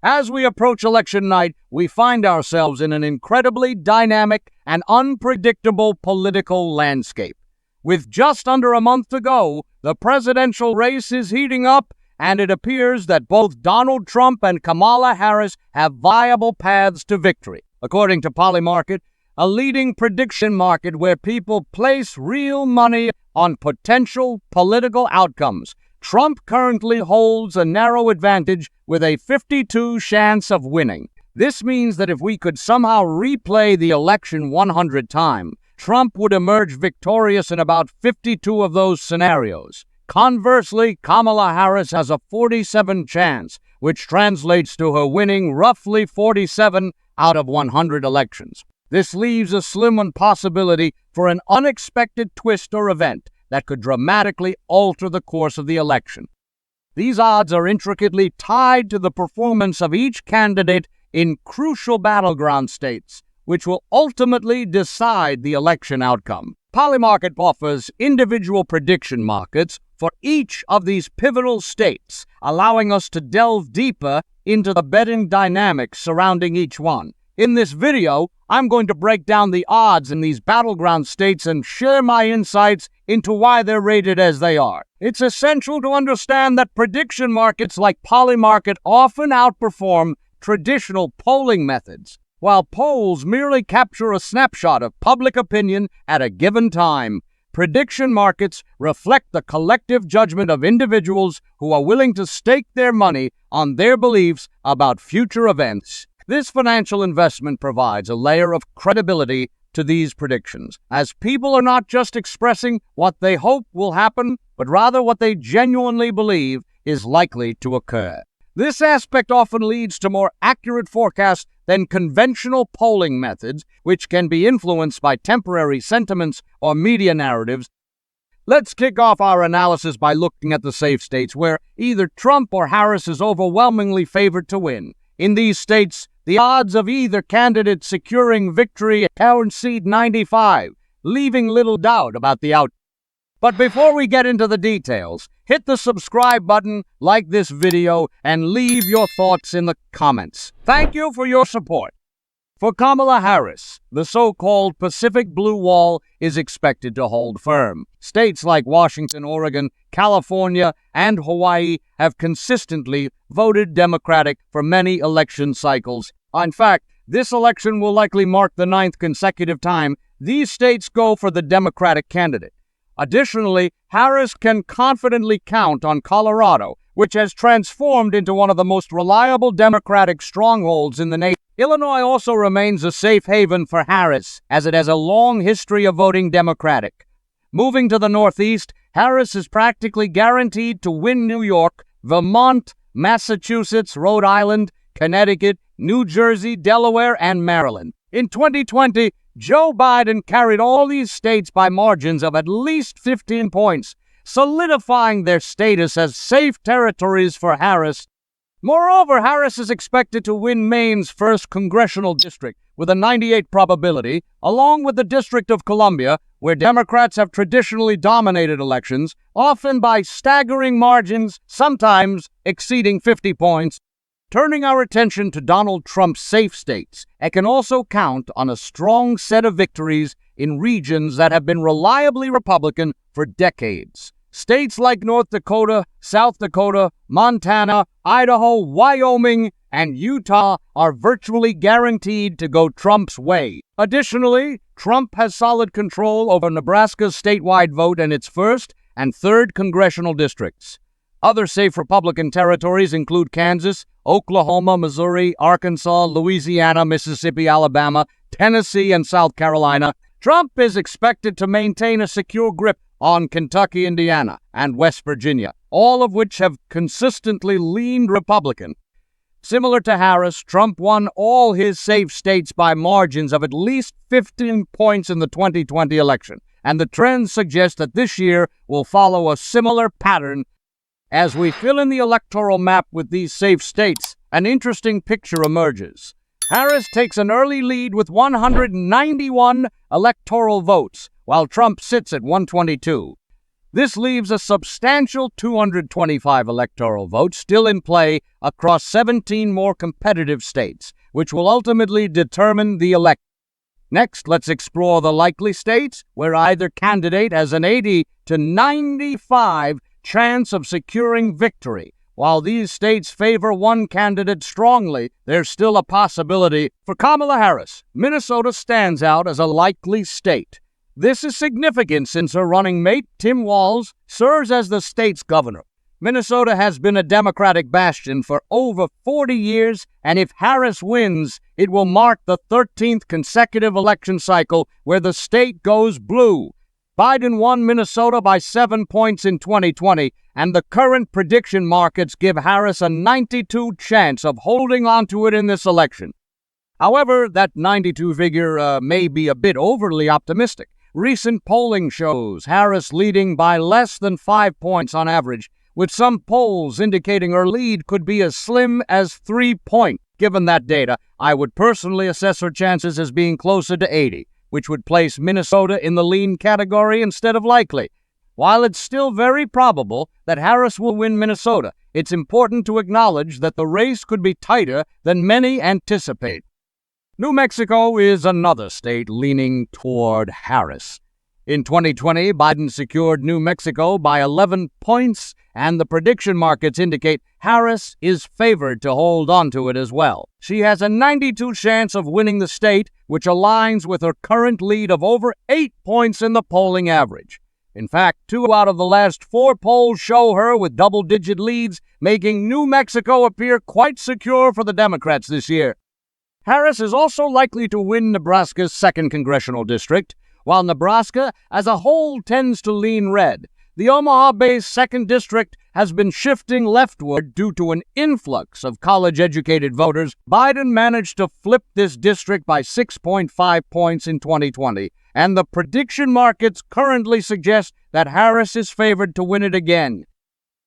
As we approach election night, we find ourselves in an incredibly dynamic and unpredictable political landscape. With just under a month to go, the presidential race is heating up, and it appears that both Donald Trump and Kamala Harris have viable paths to victory. According to Polymarket, a leading prediction market where people place real money on potential political outcomes, Trump currently holds a narrow advantage with a 52% chance of winning. This means that if we could somehow replay the election 100 times, Trump would emerge victorious in about 52 of those scenarios. Conversely, Kamala Harris has a 47% chance, which translates to her winning roughly 47 out of 100 elections. This leaves a slim possibility for an unexpected twist or event that could dramatically alter the course of the election. These odds are intricately tied to the performance of each candidate in crucial battleground states, which will ultimately decide the election outcome. Polymarket offers individual prediction markets for each of these pivotal states, allowing us to delve deeper into the betting dynamics surrounding each one. In this video, I'm going to break down the odds in these battleground states and share my insights into why they're rated as they are. It's essential to understand that prediction markets like Polymarket often outperform traditional polling methods. While polls merely capture a snapshot of public opinion at a given time, prediction markets reflect the collective judgment of individuals who are willing to stake their money on their beliefs about future events. This financial investment provides a layer of credibility to these predictions, as people are not just expressing what they hope will happen, but rather what they genuinely believe is likely to occur. This aspect often leads to more accurate forecasts than conventional polling methods, which can be influenced by temporary sentiments or media narratives. Let's kick off our analysis by looking at the safe states where either Trump or Harris is overwhelmingly favored to win. In these states, the odds of either candidate securing victory exceed 95, leaving little doubt about the outcome. But before we get into the details, hit the subscribe button, like this video, and leave your thoughts in the comments. Thank you for your support. For Kamala Harris, the so-called Pacific Blue Wall is expected to hold firm. States like Washington, Oregon, California, and Hawaii have consistently voted Democratic for many election cycles. In fact, this election will likely mark the 9th consecutive time these states go for the Democratic candidate. Additionally, Harris can confidently count on Colorado, which has transformed into one of the most reliable Democratic strongholds in the nation. Illinois also remains a safe haven for Harris, as it has a long history of voting Democratic. Moving to the Northeast, Harris is practically guaranteed to win New York, Vermont, Massachusetts, Rhode Island, Connecticut, New Jersey, Delaware, and Maryland. In 2020, Joe Biden carried all these states by margins of at least 15 points, solidifying their status as safe territories for Harris. Moreover, Harris is expected to win Maine's 1st congressional district with a 98% probability, along with the District of Columbia, where Democrats have traditionally dominated elections, often by staggering margins, sometimes exceeding 50 points. Turning our attention to Donald Trump's safe states, it can also count on a strong set of victories in regions that have been reliably Republican for decades. States like North Dakota, South Dakota, Montana, Idaho, Wyoming, and Utah are virtually guaranteed to go Trump's way. Additionally, Trump has solid control over Nebraska's statewide vote in its 1st and 3rd congressional districts. Other safe Republican territories include Kansas, Oklahoma, Missouri, Arkansas, Louisiana, Mississippi, Alabama, Tennessee, and South Carolina. Trump is expected to maintain a secure grip on Kentucky, Indiana, and West Virginia, all of which have consistently leaned Republican. Similar to Harris, Trump won all his safe states by margins of at least 15 points in the 2020 election, and the trends suggest that this year will follow a similar pattern. As we fill in the electoral map with these safe states, an interesting picture emerges. Harris takes an early lead with 191 electoral votes, while Trump sits at 122. This leaves a substantial 225 electoral votes still in play across 17 more competitive states, which will ultimately determine the election. Next, let's explore the likely states where either candidate has an 80 to 95 chance of securing victory. While these states favor one candidate strongly, there's still a possibility for Kamala Harris. Minnesota stands out as a likely state. This is significant since her running mate, Tim Walz, serves as the state's governor. Minnesota has been a Democratic bastion for over 40 years, and if Harris wins, it will mark the 13th consecutive election cycle where the state goes blue. Biden won Minnesota by 7 points in 2020, and the current prediction markets give Harris a 92 chance of holding on to it in this election. However, that 92 figure may be a bit overly optimistic. Recent polling shows Harris leading by less than 5 points on average, with some polls indicating her lead could be as slim as 3 points. Given that data, I would personally assess her chances as being closer to 80, which would place Minnesota in the lean category instead of likely. While it's still very probable that Harris will win Minnesota, it's important to acknowledge that the race could be tighter than many anticipate. New Mexico is another state leaning toward Harris. In 2020, Biden secured New Mexico by 11 points, and the prediction markets indicate Harris is favored to hold on to it as well. She has a 92 chance of winning the state, which aligns with her current lead of over 8 points in the polling average. In fact, 2 out of the last 4 polls show her with double-digit leads, making New Mexico appear quite secure for the Democrats this year. Harris is also likely to win Nebraska's 2nd congressional district. While Nebraska as a whole tends to lean red, the Omaha-based 2nd district has been shifting leftward due to an influx of college-educated voters. Biden managed to flip this district by 6.5 points in 2020, and the prediction markets currently suggest that Harris is favored to win it again.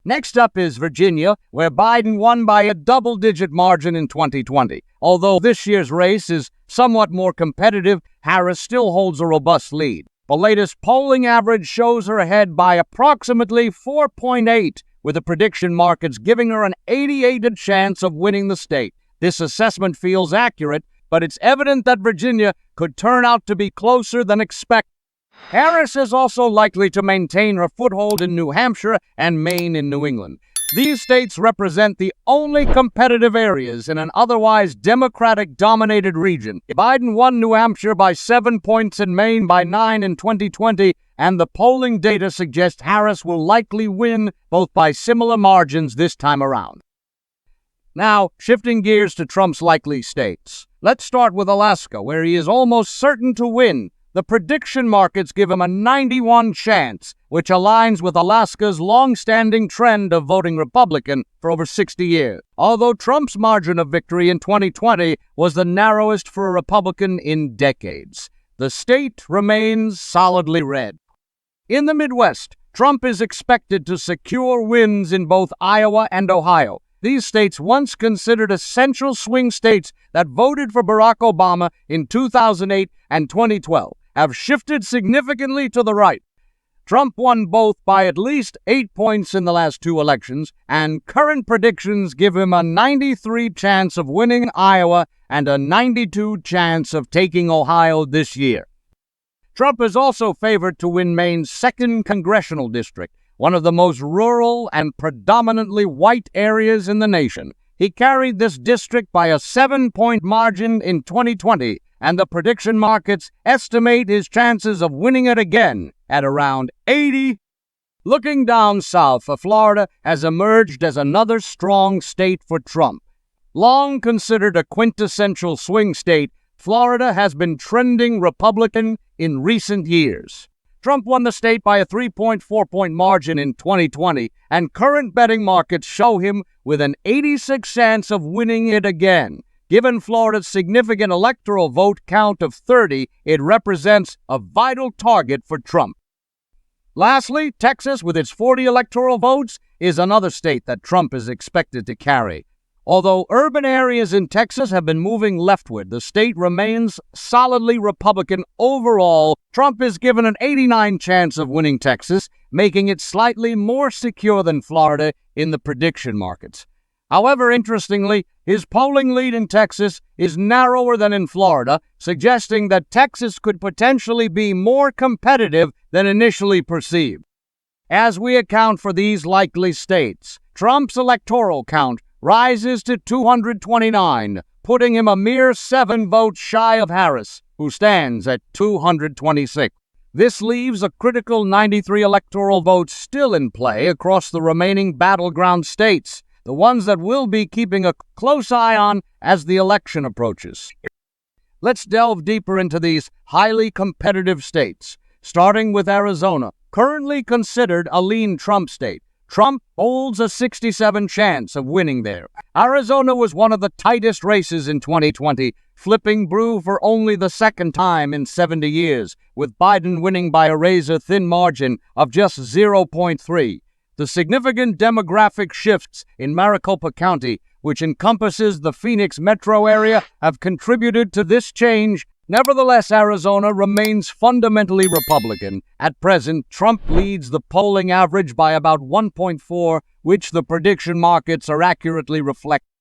Next up is Virginia, where Biden won by a double-digit margin in 2020. Although this year's race is somewhat more competitive, Harris still holds a robust lead. The latest polling average shows her ahead by approximately 4.8, with the prediction markets giving her an 88% chance of winning the state. This assessment feels accurate, but it's evident that Virginia could turn out to be closer than expected. Harris is also likely to maintain her foothold in New Hampshire and Maine in New England. These states represent the only competitive areas in an otherwise Democratic-dominated region. Biden won New Hampshire by 7 points and Maine by 9 in 2020, and the polling data suggests Harris will likely win both by similar margins this time around. Now, shifting gears to Trump's likely states. Let's start with Alaska, where he is almost certain to win. The prediction markets give him a 91 chance, which aligns with Alaska's long-standing trend of voting Republican for over 60 years. Although Trump's margin of victory in 2020 was the narrowest for a Republican in decades, the state remains solidly red. In the Midwest, Trump is expected to secure wins in both Iowa and Ohio. These states, once considered essential swing states that voted for Barack Obama in 2008 and 2012, have shifted significantly to the right. Trump won both by at least 8 points in the last 2 elections, and current predictions give him a 93 chance of winning Iowa and a 92 chance of taking Ohio this year. Trump is also favored to win Maine's 2nd congressional district, one of the most rural and predominantly white areas in the nation. He carried this district by a 7-point margin in 2020, and the prediction markets estimate his chances of winning it again at around 80. Looking down south, Florida has emerged as another strong state for Trump. Long considered a quintessential swing state, Florida has been trending Republican in recent years. Trump won the state by a 3.4-point margin in 2020, and current betting markets show him with an 86 chance of winning it again. Given Florida's significant electoral vote count of 30, it represents a vital target for Trump. Lastly, Texas, with its 40 electoral votes, is another state that Trump is expected to carry. Although urban areas in Texas have been moving leftward, the state remains solidly Republican overall. Trump is given an 89 chance of winning Texas, making it slightly more secure than Florida in the prediction markets. However, interestingly, his polling lead in Texas is narrower than in Florida, suggesting that Texas could potentially be more competitive than initially perceived. As we account for these likely states, Trump's electoral count rises to 229, putting him a mere 7 votes shy of Harris, who stands at 226. This leaves a critical 93 electoral votes still in play across the remaining battleground states, the ones that we'll be keeping a close eye on as the election approaches. Let's delve deeper into these highly competitive states, starting with Arizona, currently considered a lean Trump state. Trump holds a 67% chance of winning there. Arizona was one of the tightest races in 2020, flipping blue for only the second time in 70 years, with Biden winning by a razor-thin margin of just 0.3. The significant demographic shifts in Maricopa County, which encompasses the Phoenix metro area, have contributed to this change. Nevertheless, Arizona remains fundamentally Republican. At present, Trump leads the polling average by about 1.4, which the prediction markets are accurately reflecting.